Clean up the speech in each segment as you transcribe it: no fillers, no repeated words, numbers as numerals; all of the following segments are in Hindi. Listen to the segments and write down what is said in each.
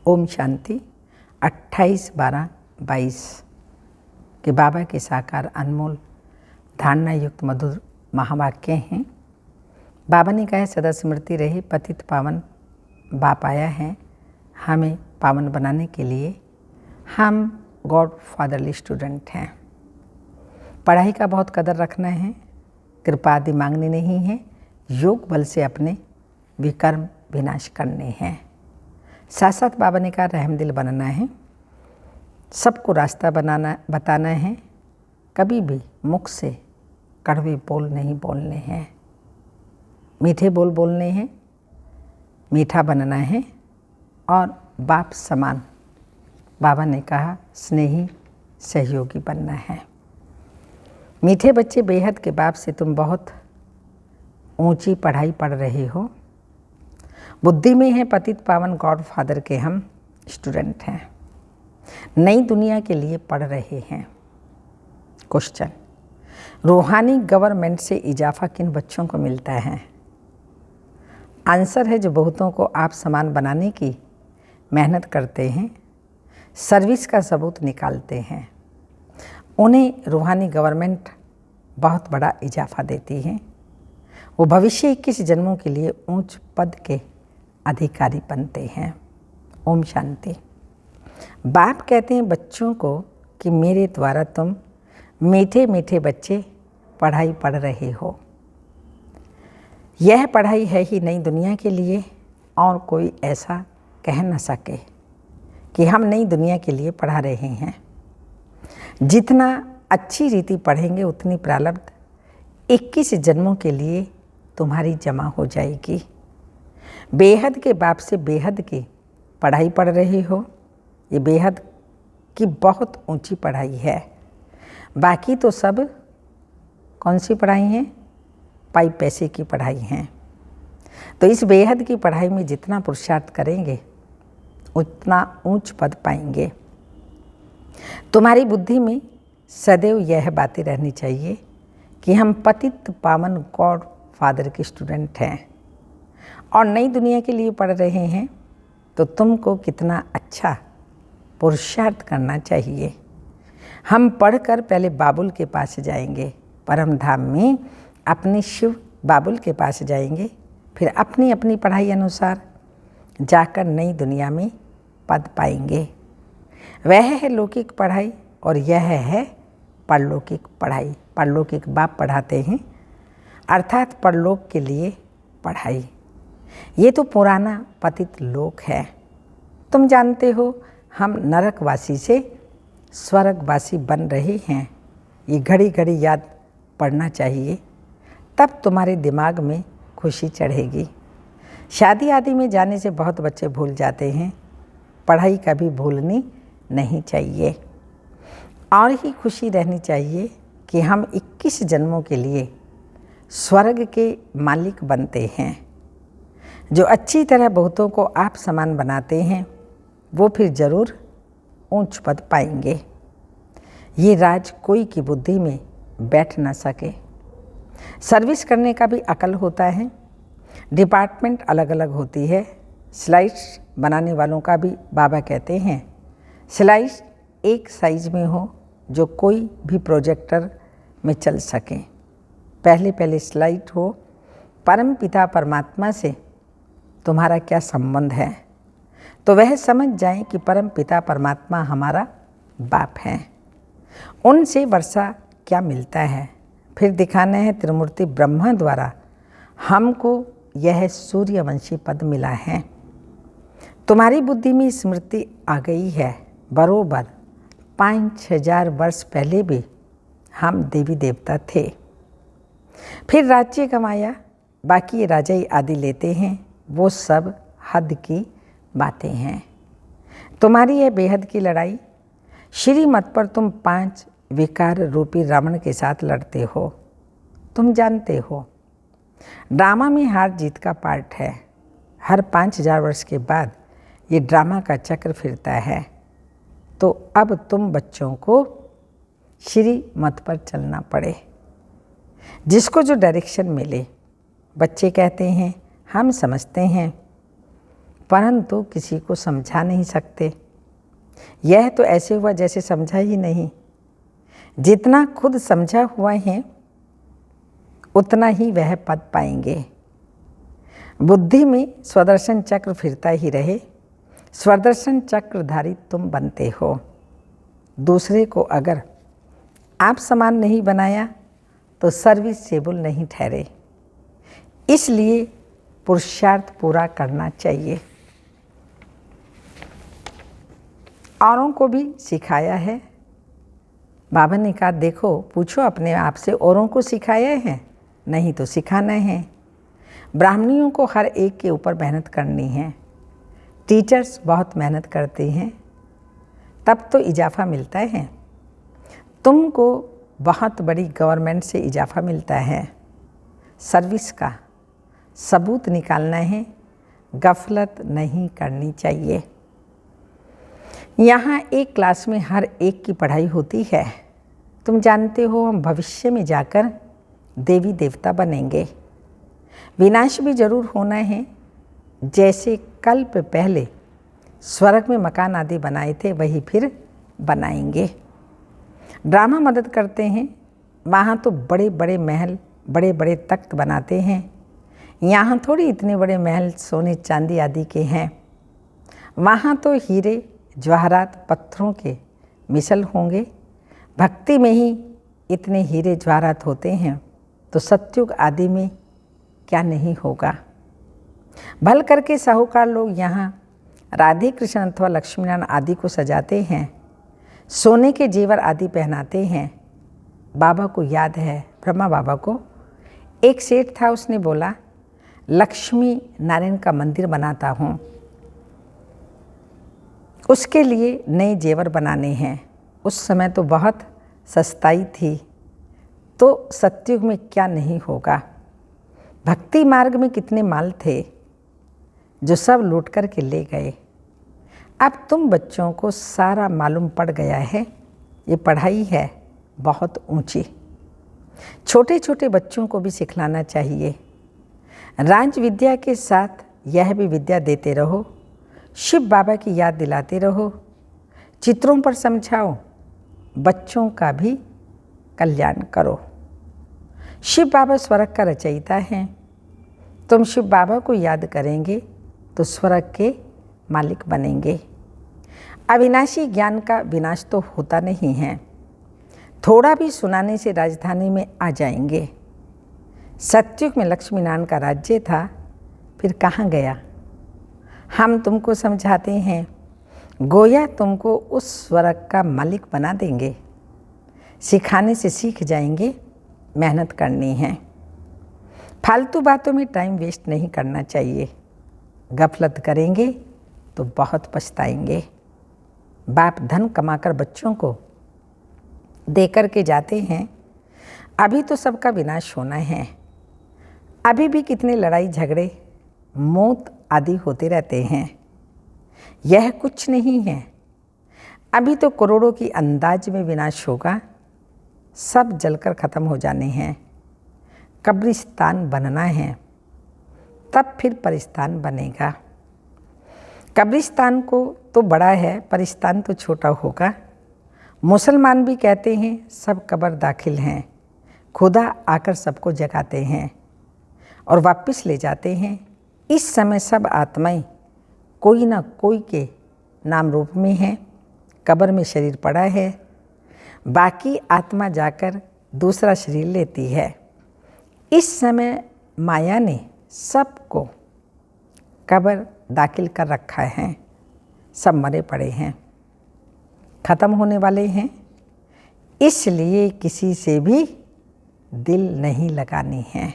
ओम शांति। 28/12/22 के बाबा के साकार अनमोल धारणा युक्त मधुर महावाक्य हैं। बाबा ने कहा, सदा स्मृति रहे पतित पावन बाप आया है हमें पावन बनाने के लिए। हम गॉड फादरली स्टूडेंट हैं। पढ़ाई का बहुत कदर रखना है, कृपा आदि मांगनी नहीं है, योग बल से अपने विकर्म विनाश करने हैं। साथ साथ बाबा ने कहा, रहमदिल बनना है, सबको रास्ता बताना है, कभी भी मुख से कड़वे बोल नहीं बोलने हैं, मीठे बोल बोलने हैं, मीठा बनना है और बाप समान बाबा ने कहा स्नेही सहयोगी बनना है। मीठे बच्चे बेहद के बाप से तुम बहुत ऊंची पढ़ाई पढ़ रहे हो। बुद्धि में है पतित पावन गॉड फादर के हम स्टूडेंट हैं, नई दुनिया के लिए पढ़ रहे हैं। क्वेश्चन, रूहानी गवर्नमेंट से इजाफा किन बच्चों को मिलता है? आंसर है, जो बहुतों को आप समान बनाने की मेहनत करते हैं, सर्विस का सबूत निकालते हैं, उन्हें रूहानी गवर्नमेंट बहुत बड़ा इजाफा देती है। वो भविष्य 21 जन्मों के लिए ऊंच पद के अधिकारी बनते हैं। ओम शांति। बाप कहते हैं बच्चों को कि मेरे द्वारा तुम मीठे मीठे बच्चे पढ़ाई पढ़ रहे हो। यह पढ़ाई है ही नई दुनिया के लिए, और कोई ऐसा कह न सके कि हम नई दुनिया के लिए पढ़ा रहे हैं। जितना अच्छी रीति पढ़ेंगे उतनी प्रारब्ध 21 जन्मों के लिए तुम्हारी जमा हो जाएगी। बेहद के बाप से बेहद की पढ़ाई पढ़ रहे हो। ये बेहद की बहुत ऊंची पढ़ाई है। बाकी तो सब कौन सी पढ़ाई हैं? पाई पैसे की पढ़ाई हैं। तो इस बेहद की पढ़ाई में जितना पुरुषार्थ करेंगे उतना ऊंच पद पाएंगे। तुम्हारी बुद्धि में सदैव यह बातें रहनी चाहिए कि हम पतित पावन गॉड फादर के स्टूडेंट हैं और नई दुनिया के लिए पढ़ रहे हैं। तो तुमको कितना अच्छा पुरुषार्थ करना चाहिए। हम पढ़कर पहले बाबुल के पास जाएंगे, परम धाम में अपने शिव बाबुल के पास जाएंगे, फिर अपनी अपनी पढ़ाई अनुसार जाकर नई दुनिया में पद पाएंगे। वह है लौकिक पढ़ाई और यह है परलौकिक पढ़ाई। परलौकिक बाप पढ़ाते हैं, अर्थात परलोक के लिए पढ़ाई। ये तो पुराना पतित लोक है। तुम जानते हो हम नरकवासी से स्वर्गवासी बन रहे हैं। ये घड़ी घड़ी याद पड़ना चाहिए, तब तुम्हारे दिमाग में खुशी चढ़ेगी। शादी आदि में जाने से बहुत बच्चे भूल जाते हैं। पढ़ाई कभी भूलनी नहीं चाहिए और ही खुशी रहनी चाहिए कि हम 21 जन्मों के लिए स्वर्ग के मालिक बनते हैं। जो अच्छी तरह बहुतों को आप समान बनाते हैं वो फिर जरूर ऊंच पद पाएंगे। ये राज कोई की बुद्धि में बैठ ना सके। सर्विस करने का भी अकल होता है। डिपार्टमेंट अलग अलग होती है। स्लाइड्स बनाने वालों का भी बाबा कहते हैं स्लाइड्स एक साइज में हो जो कोई भी प्रोजेक्टर में चल सके। पहले स्लाइड हो परम पिता परमात्मा से तुम्हारा क्या संबंध है, तो वह समझ जाएं कि परम पिता परमात्मा हमारा बाप है। उनसे वर्षा क्या मिलता है। फिर दिखाना है त्रिमूर्ति ब्रह्मा द्वारा हमको यह सूर्यवंशी पद मिला है। तुम्हारी बुद्धि में स्मृति आ गई है। बरोबर 5000 वर्ष पहले भी हम देवी देवता थे। फिर राज्य कमाया, बाकी राजाई आदि लेते हैं, वो सब हद की बातें हैं। तुम्हारी यह बेहद की लड़ाई श्रीमत पर तुम 5 विकार रूपी रावण के साथ लड़ते हो। तुम जानते हो ड्रामा में हार जीत का पार्ट है। हर 5000 वर्ष के बाद ये ड्रामा का चक्र फिरता है। तो अब तुम बच्चों को श्रीमत पर चलना पड़े, जिसको जो डायरेक्शन मिले। बच्चे कहते हैं हम समझते हैं परंतु किसी को समझा नहीं सकते। यह तो ऐसे हुआ जैसे समझा ही नहीं। जितना खुद समझा हुआ है उतना ही वह पद पाएंगे। बुद्धि में स्वदर्शन चक्र फिरता ही रहे, स्वदर्शन चक्रधारी तुम बनते हो। दूसरे को अगर आप समान नहीं बनाया तो सर्विसेबल नहीं ठहरे। इसलिए पुरुषार्थ पूरा करना चाहिए। औरों को भी सिखाया है। बाबा ने कहा देखो, पूछो अपने आप से, औरों को सिखाया है? नहीं तो सिखाना है। ब्राह्मणियों को हर एक के ऊपर मेहनत करनी है। टीचर्स बहुत मेहनत करते हैं, तब तो इजाफा मिलता है। तुमको बहुत बड़ी गवर्नमेंट से इजाफा मिलता है। सर्विस का सबूत निकालना है, गफलत नहीं करनी चाहिए। यहाँ एक क्लास में हर एक की पढ़ाई होती है। तुम जानते हो हम भविष्य में जाकर देवी देवता बनेंगे। विनाश भी जरूर होना है। जैसे कल्प पहले स्वर्ग में मकान आदि बनाए थे वही फिर बनाएंगे। ड्रामा मदद करते हैं। वहाँ तो बड़े बड़े महल, बड़े बड़े तख्त बनाते हैं। यहाँ थोड़ी इतने बड़े महल सोने चांदी आदि के हैं। वहाँ तो हीरे जवाहरात पत्थरों के मिसल होंगे। भक्ति में ही इतने हीरे जवाहरात होते हैं तो सतयुग आदि में क्या नहीं होगा। भल करके साहूकार लोग यहाँ राधे कृष्ण अथवा लक्ष्मीनारायण आदि को सजाते हैं, सोने के जेवर आदि पहनाते हैं। बाबा को याद है, ब्रह्मा बाबा को, एक सेठ था, उसने बोला लक्ष्मी नारायण का मंदिर बनाता हूँ, उसके लिए नए जेवर बनाने हैं। उस समय तो बहुत सस्ताई थी, तो सतयुग में क्या नहीं होगा। भक्ति मार्ग में कितने माल थे जो सब लूट कर के ले गए। अब तुम बच्चों को सारा मालूम पड़ गया है। ये पढ़ाई है बहुत ऊंची। छोटे छोटे बच्चों को भी सिखलाना चाहिए। राज विद्या के साथ यह भी विद्या देते रहो। शिव बाबा की याद दिलाते रहो। चित्रों पर समझाओ। बच्चों का भी कल्याण करो। शिव बाबा स्वर्ग का रचयिता हैं। तुम शिव बाबा को याद करेंगे तो स्वर्ग के मालिक बनेंगे। अविनाशी ज्ञान का विनाश तो होता नहीं है। थोड़ा भी सुनाने से राजधानी में आ जाएंगे। सतयुग में लक्ष्मी नारायण का राज्य था, फिर कहाँ गया? हम तुमको समझाते हैं, गोया तुमको उस स्वर्ग का मालिक बना देंगे। सिखाने से सीख जाएंगे, मेहनत करनी है। फालतू बातों में टाइम वेस्ट नहीं करना चाहिए। गफलत करेंगे तो बहुत पछताएंगे। बाप धन कमाकर बच्चों को दे कर के जाते हैं। अभी तो सबका विनाश होना है। अभी भी कितने लड़ाई झगड़े, मौत आदि होते रहते हैं। यह कुछ नहीं है। अभी तो करोड़ों की अंदाज में विनाश होगा। सब जलकर ख़त्म हो जाने हैं। कब्रिस्तान बनना है, तब फिर परिस्तान बनेगा। कब्रिस्तान को तो बड़ा है, परिस्तान तो छोटा होगा। मुसलमान भी कहते हैं सब कब्र दाखिल हैं। खुदा आकर सबको जगाते हैं और वापस ले जाते हैं। इस समय सब आत्माएं कोई ना कोई के नाम रूप में हैं। कब्र में शरीर पड़ा है, बाकी आत्मा जाकर दूसरा शरीर लेती है। इस समय माया ने सबको कब्र दाखिल कर रखा है। सब मरे पड़े हैं, ख़त्म होने वाले हैं। इसलिए किसी से भी दिल नहीं लगानी है।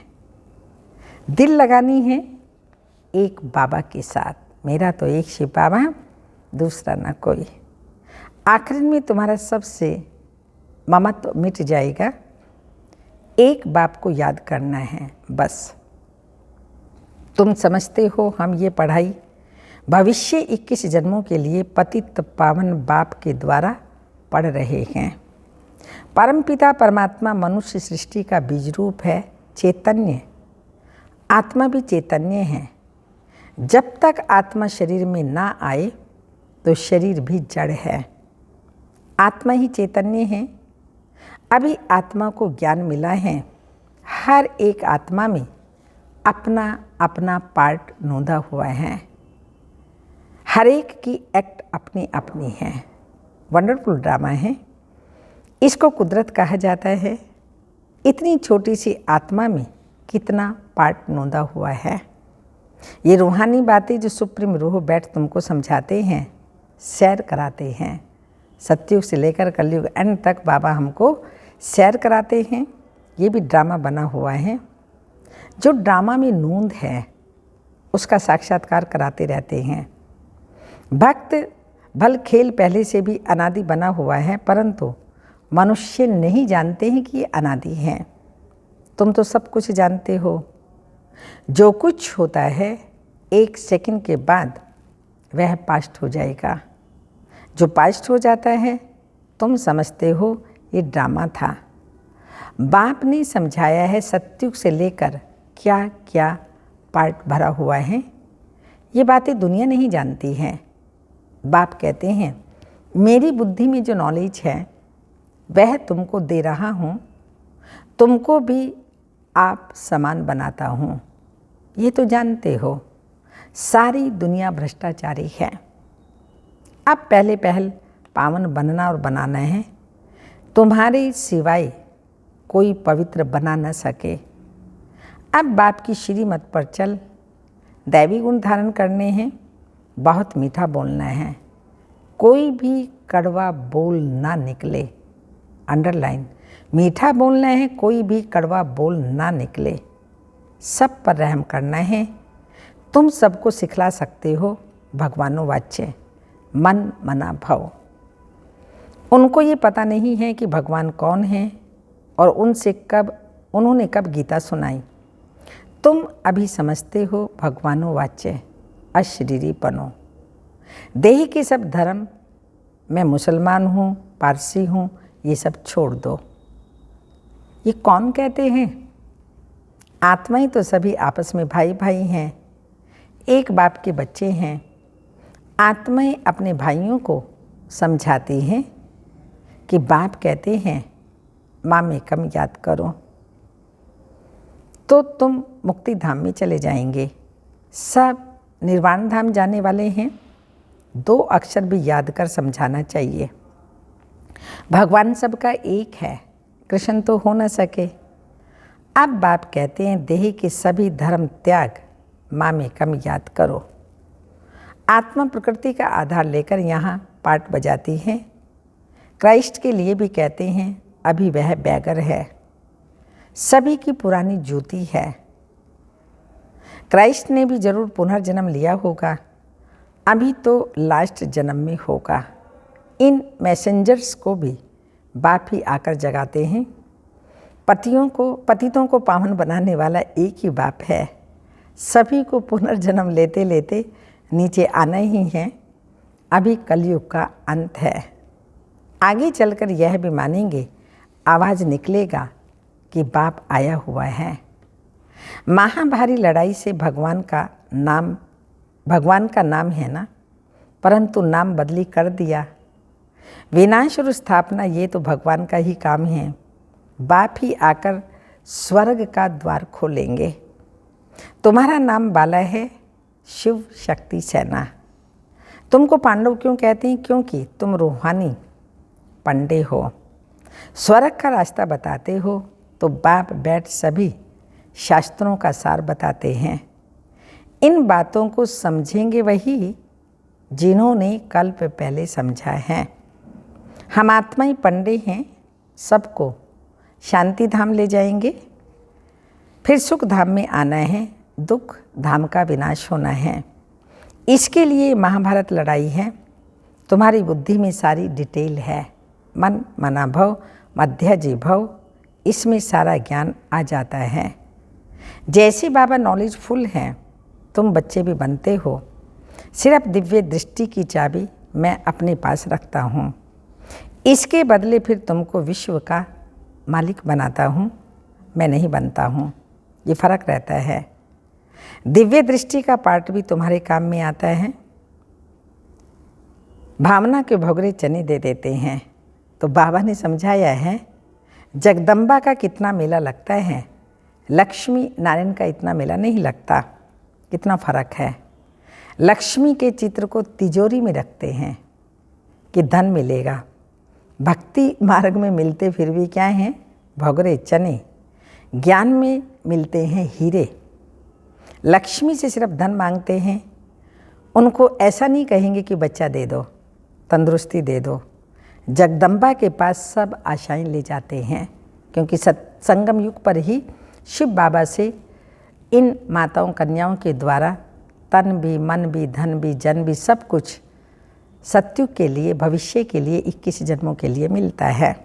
दिल लगानी है एक बाबा के साथ। मेरा तो एक शिव बाबा, दूसरा ना कोई। आखिर में तुम्हारा सबसे ममत्व मिट जाएगा। एक बाप को याद करना है बस। तुम समझते हो हम ये पढ़ाई भविष्य 21 जन्मों के लिए पतित पावन बाप के द्वारा पढ़ रहे हैं। परमपिता परमात्मा मनुष्य सृष्टि का बीज रूप है, चैतन्य। आत्मा भी चैतन्य है। जब तक आत्मा शरीर में ना आए तो शरीर भी जड़ है। आत्मा ही चैतन्य है। अभी आत्मा को ज्ञान मिला है। हर एक आत्मा में अपना अपना पार्ट नोंदा हुआ है। हर एक की एक्ट अपनी अपनी है। वंडरफुल ड्रामा है। इसको कुदरत कहा जाता है। इतनी छोटी सी आत्मा में कितना पार्ट नोंदा हुआ है। ये रूहानी बातें जो सुप्रीम रूह बैठ तुमको समझाते हैं, सैर कराते हैं। सतयुग से लेकर कलयुग एंड तक बाबा हमको सैर कराते हैं। ये भी ड्रामा बना हुआ है। जो ड्रामा में नूंद है उसका साक्षात्कार कराते रहते हैं। भक्त भल खेल पहले से भी अनादि बना हुआ है, परंतु मनुष्य नहीं जानते हैं कि ये अनादि हैं। तुम तो सब कुछ जानते हो। जो कुछ होता है 1 सेकंड के बाद वह पास्ट हो जाएगा। जो पास्ट हो जाता है तुम समझते हो ये ड्रामा था। बाप ने समझाया है सतयुग से लेकर क्या क्या पार्ट भरा हुआ है। ये बातें दुनिया नहीं जानती है। बाप कहते हैं मेरी बुद्धि में जो नॉलेज है वह तुमको दे रहा हूँ, तुमको भी आप समान बनाता हूँ। ये तो जानते हो सारी दुनिया भ्रष्टाचारी है। अब पहले पहल पावन बनना और बनाना है। तुम्हारे सिवाय कोई पवित्र बना न सके। अब बाप की श्रीमत पर चल। दैवी गुण धारण करने हैं, बहुत मीठा बोलना है, कोई भी कड़वा बोल ना निकले। अंडरलाइन, मीठा बोलना है, कोई भी कड़वा बोल ना निकले। सब पर रहम करना है। तुम सबको सिखला सकते हो भगवानो वाच्य, मन मना भव। उनको ये पता नहीं है कि भगवान कौन है और उन्होंने कब गीता सुनाई। तुम अभी समझते हो भगवानो वाच्य, अशरीरीपनो। देही के सब धर्म, मैं मुसलमान हूँ, पारसी हूँ, ये सब छोड़ दो। ये कौन कहते हैं? आत्मा ही तो सभी आपस में भाई भाई हैं, एक बाप के बच्चे हैं। आत्माएं अपने भाइयों को समझाती हैं कि बाप कहते हैं माँ में कम याद करो तो तुम मुक्ति धाम में चले जाएंगे। सब निर्वाण धाम जाने वाले हैं। 2 अक्षर भी याद कर समझाना चाहिए। भगवान सबका एक है, कृष्ण तो हो न सके। अब बाप कहते हैं देह के सभी धर्म त्याग, माँ में कम याद करो। आत्मा प्रकृति का आधार लेकर यहाँ पाठ बजाती है। क्राइस्ट के लिए भी कहते हैं अभी वह बैगर है, सभी की पुरानी ज्योति है। क्राइस्ट ने भी जरूर पुनर्जन्म लिया होगा, अभी तो लास्ट जन्म में होगा। इन मैसेंजर्स को भी बाप ही आकर जगाते हैं। पतितों को पावन बनाने वाला एक ही बाप है। सभी को पुनर्जन्म लेते लेते नीचे आना ही है। अभी कलयुग का अंत है। आगे चलकर यह भी मानेंगे, आवाज़ निकलेगा कि बाप आया हुआ है। महाभारी लड़ाई से भगवान का नाम है ना, परंतु नाम बदली कर दिया। विनाश और स्थापना ये तो भगवान का ही काम है। बाप ही आकर स्वर्ग का द्वार खोलेंगे। तुम्हारा नाम बाला है, शिव शक्ति सेना। तुमको पांडव क्यों कहते हैं? क्योंकि तुम रूहानी पंडे हो, स्वर्ग का रास्ता बताते हो। तो बाप बैठ सभी शास्त्रों का सार बताते हैं। इन बातों को समझेंगे वही जिन्होंने कल्प पहले समझा है। हम आत्मा ही पंडे हैं, सबको शांति धाम ले जाएंगे। फिर सुख धाम में आना है, दुख धाम का विनाश होना है। इसके लिए महाभारत लड़ाई है। तुम्हारी बुद्धि में सारी डिटेल है। मन मना भव, मध्य भव, इसमें सारा ज्ञान आ जाता है। जैसे बाबा नॉलेजफुल हैं, तुम बच्चे भी बनते हो। सिर्फ दिव्य दृष्टि की चाबी मैं अपने पास रखता हूँ। इसके बदले फिर तुमको विश्व का मालिक बनाता हूँ, मैं नहीं बनता हूँ। ये फ़र्क रहता है। दिव्य दृष्टि का पाठ भी तुम्हारे काम में आता है। भावना के भोगरे चने दे देते हैं। तो बाबा ने समझाया है, जगदम्बा का कितना मेला लगता है, लक्ष्मी नारायण का इतना मेला नहीं लगता। कितना फर्क है। लक्ष्मी के चित्र को तिजोरी में रखते हैं कि धन मिलेगा। भक्ति मार्ग में मिलते फिर भी क्या हैं, भोगरे चने। ज्ञान में मिलते हैं हीरे। लक्ष्मी से सिर्फ धन मांगते हैं। उनको ऐसा नहीं कहेंगे कि बच्चा दे दो, तंदुरुस्ती दे दो। जगदम्बा के पास सब आशाएं ले जाते हैं, क्योंकि संगम युग पर ही शिव बाबा से इन माताओं कन्याओं के द्वारा तन भी, मन भी, धन भी, जन भी, सब कुछ सत्युग के लिए, भविष्य के लिए, 21 जन्मों के लिए मिलता है।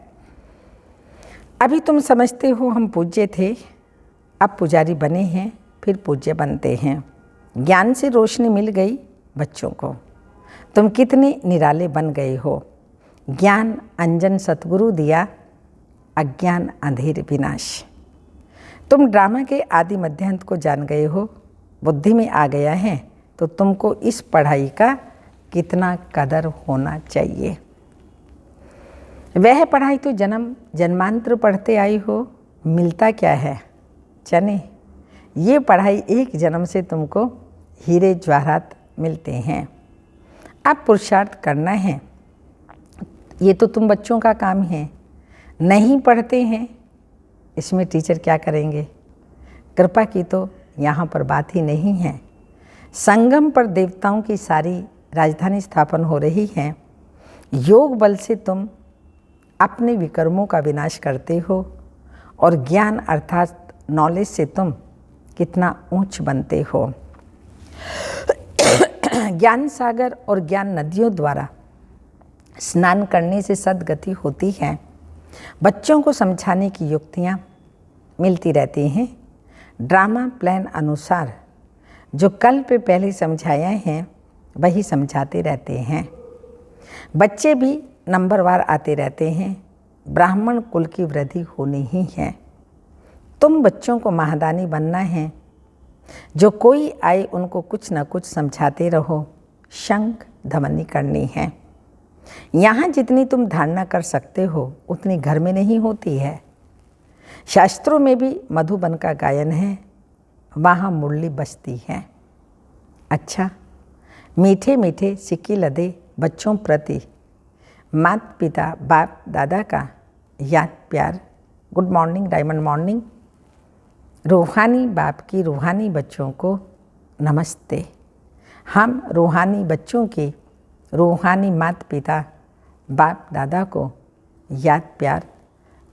अभी तुम समझते हो हम पूज्य थे, अब पुजारी बने हैं, फिर पूज्य बनते हैं। ज्ञान से रोशनी मिल गई बच्चों को। तुम कितने निराले बन गए हो। ज्ञान अंजन सतगुरु दिया, अज्ञान अंधेर विनाश। तुम ड्रामा के आदि मध्यांत को जान गए हो, बुद्धि में आ गया है, तो तुमको इस पढ़ाई का कितना कदर होना चाहिए। वह पढ़ाई तो जन्म जन्मांतर पढ़ते आई हो, मिलता क्या है, चने। ये पढ़ाई एक जन्म से तुमको हीरे जवाहरात मिलते हैं। अब पुरुषार्थ करना है। ये तो तुम बच्चों का काम है। नहीं पढ़ते हैं, इसमें टीचर क्या करेंगे। कृपा की तो यहाँ पर बात ही नहीं है। संगम पर देवताओं की सारी राजधानी स्थापन हो रही है। योग बल से तुम अपने विकर्मों का विनाश करते हो, और ज्ञान अर्थात नॉलेज से तुम कितना ऊंच बनते हो। ज्ञान सागर और ज्ञान नदियों द्वारा स्नान करने से सद्गति होती है। बच्चों को समझाने की युक्तियाँ मिलती रहती हैं। ड्रामा प्लान अनुसार जो कल पे पहले समझाया है वही समझाते रहते हैं। बच्चे भी नंबरवार आते रहते हैं। ब्राह्मण कुल की वृद्धि होनी ही है। तुम बच्चों को महादानी बनना है। जो कोई आए उनको कुछ न कुछ समझाते रहो। शंख ध्वनि करनी है। यहाँ जितनी तुम धारणा कर सकते हो उतनी घर में नहीं होती है। शास्त्रों में भी मधुबन का गायन है, वहाँ मुरली बजती है। अच्छा, मीठे मीठे सिक्के लदे बच्चों प्रति माता पिता बाप दादा का याद प्यार। Good morning, diamond morning. रूहानी बाप की रूहानी बच्चों को नमस्ते। हम रूहानी बच्चों के रूहानी माता पिता बाप दादा को याद प्यार।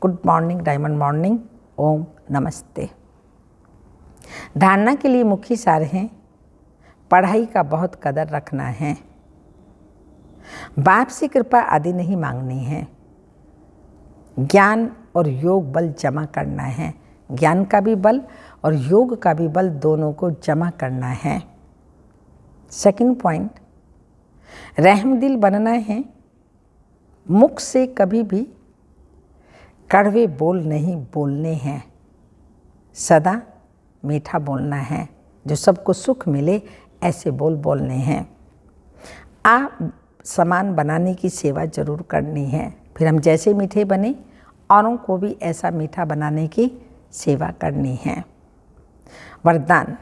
गुड मॉर्निंग, डायमंड मॉर्निंग, ओम नमस्ते। धारणा के लिए मुख्य सार हैं, पढ़ाई का कदर कदर रखना है। बाप से कृपा आदि नहीं मांगनी है। ज्ञान और योग बल जमा करना है। ज्ञान का भी बल और योग का भी बल दोनों को जमा करना है। सेकंड पॉइंट, रहमदिल बनना है। मुख से कभी भी कड़वे बोल नहीं बोलने हैं। सदा मीठा बोलना है। जो सबको सुख मिले ऐसे बोल बोलने हैं। आप सामान बनाने की सेवा जरूर करनी है। फिर हम जैसे मीठे बने औरों को भी ऐसा मीठा बनाने की सेवा करनी है। वरदान,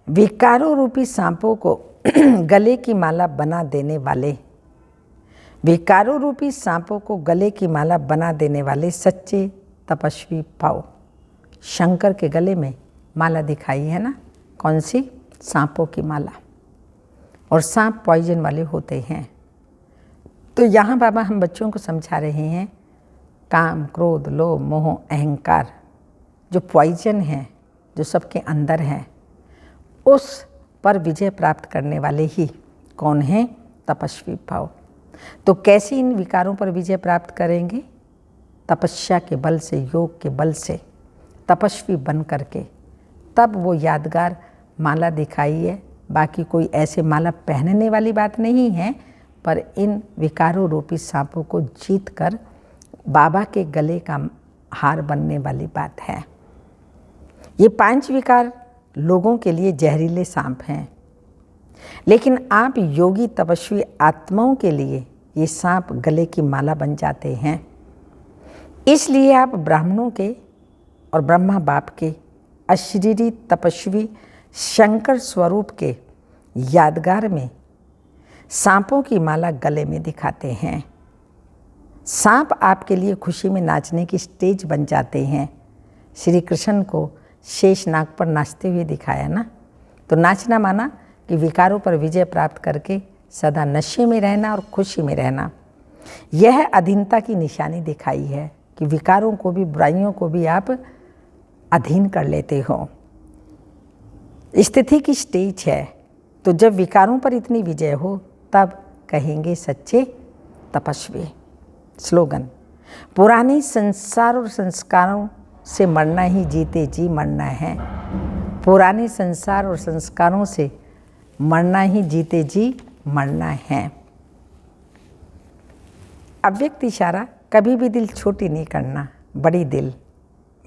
विकारों रूपी सांपों को गले की माला बना देने वाले, विकारों रूपी सांपों को गले की माला बना देने वाले सच्चे तपस्वी पाओ। शंकर के गले में माला दिखाई है ना, कौन सी, सांपों की माला। और सांप पॉइजन वाले होते हैं। तो यहाँ बाबा हम बच्चों को समझा रहे हैं, काम क्रोध लोभ मोह अहंकार जो पॉइजन है, जो सबके अंदर है, उस पर विजय प्राप्त करने वाले ही कौन हैं, तपस्वी भाव। तो कैसे इन विकारों पर विजय प्राप्त करेंगे, तपस्या के बल से, योग के बल से, तपस्वी बन करके। तब वो यादगार माला दिखाई है। बाकी कोई ऐसे माला पहनने वाली बात नहीं है, पर इन विकारों रूपी सांपों को जीत कर बाबा के गले का हार बनने वाली बात है। ये 5 विकार लोगों के लिए जहरीले सांप हैं, लेकिन आप योगी तपस्वी आत्माओं के लिए ये सांप गले की माला बन जाते हैं। इसलिए आप ब्राह्मणों के और ब्रह्मा बाप के अशरीरी तपस्वी शंकर स्वरूप के यादगार में सांपों की माला गले में दिखाते हैं। सांप आपके लिए खुशी में नाचने की स्टेज बन जाते हैं। श्री कृष्ण को शेषनाग पर नाचते हुए दिखाया ना, तो नाचना माना कि विकारों पर विजय प्राप्त करके सदा नशे में रहना और खुशी में रहना। यह अधीनता की निशानी दिखाई है कि विकारों को भी, बुराइयों को भी आप अधीन कर लेते हो। स्थिति की स्टेज है, तो जब विकारों पर इतनी विजय हो तब कहेंगे सच्चे तपस्वी। स्लोगन: पुराने संसार और संस्कारों से मरना ही जीते जी मरना है। पुराने संसार और संस्कारों से मरना ही जीते जी मरना है। अव्यक्त इशारा: कभी भी दिल छोटी नहीं करना, बड़ी दिल,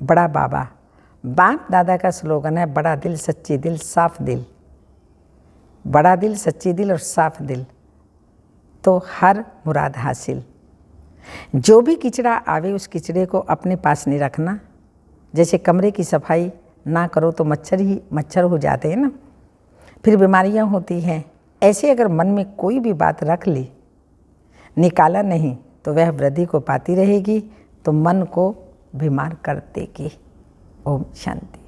बड़ा बाबा। बाप दादा का स्लोगन है, बड़ा दिल, सच्ची दिल, साफ दिल। बड़ा दिल, सच्ची दिल और साफ दिल, तो हर मुराद हासिल। जो भी किचड़ा आवे उस किचड़े को अपने पास नहीं रखना। जैसे कमरे की सफाई ना करो तो मच्छर हो जाते हैं ना, फिर बीमारियां होती हैं। ऐसे अगर मन में कोई भी बात रख ली, निकाला नहीं, तो वह वृद्धि को पाती रहेगी, तो मन को बीमार कर देगी। ओम शांति।